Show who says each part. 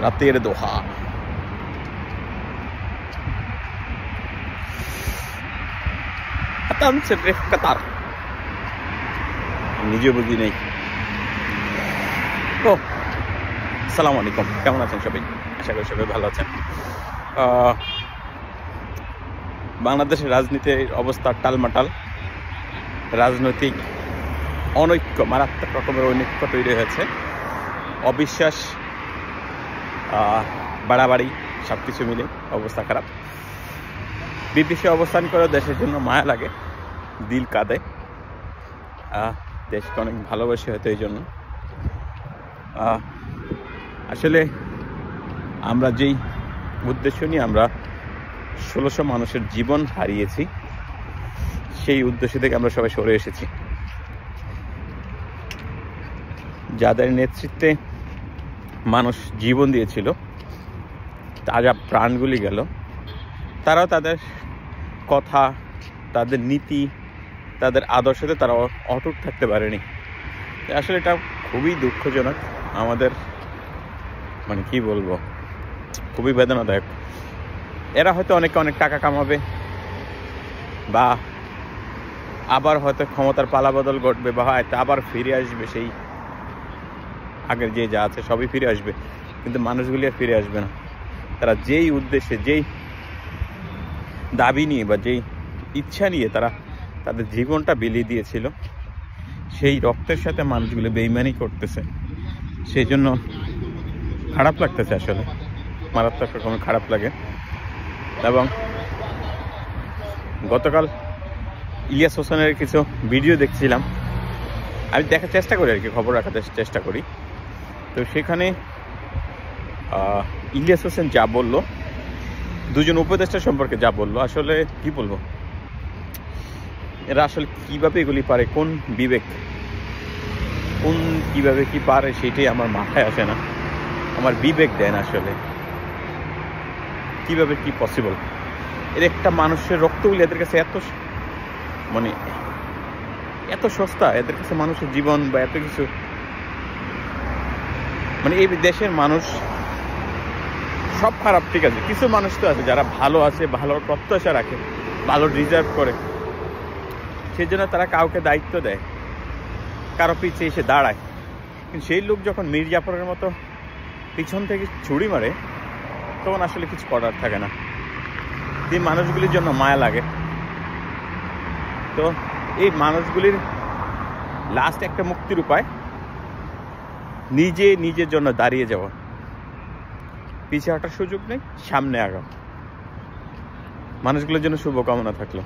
Speaker 1: রাতের দোহা। কাতার নিজে বুঝি নেই। তো আসসালামু আলাইকুম, কেমন আছেন সবাই? আশা করি সবাই ভালো আছেন। বাংলাদেশের রাজনীতির অবস্থা টালমাটাল। রাজনৈতিক অনৈক্য, মারাত্মক রকমের অনৈক্য তৈরি হয়েছে। অবিশ্বাস, বাড়াবাড়ি, সব কিছু মিলে অবস্থা খারাপ। বিদেশে অবস্থান করে দেশের জন্য মায়া লাগে, দিল কাঁদে। দেশকে অনেক ভালোবাসি হয়তো এই জন্য। আসলে আমরা যেই উদ্দেশ্য নিয়ে আমরা 1600 মানুষের জীবন হারিয়েছি, সেই উদ্দেশ্য থেকে আমরা সবাই সরে এসেছি। যাদের নেতৃত্বে মানুষ জীবন দিয়েছিল, তাজা প্রাণগুলি গেল, তারাও তাদের কথা, তাদের নীতি, তাদের আদর্শতে তারা অটুট থাকতে পারেনি। আসলে এটা খুবই দুঃখজনক। আমাদের মানে কি বলবো, খুবই বেদনাদায়ক। এরা হয়তো অনেক টাকা কামাবে, বা আবার হয়তো ক্ষমতার পালাবদল ঘটবে, বা হয়তো আবার ফিরে আসবে, সেই আগের যে যা আছে সবই ফিরে আসবে, কিন্তু মানুষগুলি আর ফিরে আসবে না। তারা যেই উদ্দেশ্যে, যেই দাবি নিয়ে বা যেই ইচ্ছা নিয়ে তারা তাদের জীবনটা বিলিয়ে দিয়েছিল, সেই রক্তের সাথে মানুষগুলো বেইমানি করতেছে। সেই জন্য খারাপ লাগতেছে, আসলে মারাত্মক রকমের খারাপ লাগে। এবং গতকাল ইলিয়াস হোসেনের কিছু ভিডিও দেখছিলাম, আমি দেখার চেষ্টা করি আর কি, খবর রাখার চেষ্টা করি। তো সেখানে ইলিয়াস হোসেন যা বললো, দুজন উপদেষ্টা সম্পর্কে যা বললো, আসলে কি বলবো, এরা আসলে কিভাবে এগুলি পারে, কোন বিবেক, কিভাবে কি পারে, সেটাই আমার মাথায় আসে না, আমার বিবেক দেয় না আসলে কিভাবে কি পসিবল। এর একটা মানুষের রক্তগুলি এদের কাছে এত সস্তা, এদের কাছে মানুষের জীবন বা এত কিছু, এই দেশের মানুষ সব খারাপ, ঠিক আছে, কিছু মানুষ তো আছে যারা ভালো আছে, ভালো প্রত্যাশা রাখে, ভালো রিজার্ভ করে, সেই জন্য তারা কাউকে দায়িত্ব দেয়, কারো পিছিয়ে এসে দাঁড়ায়। কিন্তু সেই লোক যখন মীর জাফরের মতো পিছন থেকে ছুরি মারে, তখন আসলে কিছু করার থাকে না। এই মানুষগুলির জন্য মায়া লাগে। তো এই মানুষগুলির লাস্ট একটা মুক্তির উপায়, নিজের জন্য দাঁড়িয়ে যাওয়া, পিছিয়ে হাঁটার সুযোগ নেই, সামনে আগাও। মানুষগুলোর জন্য শুভকামনা থাকলো।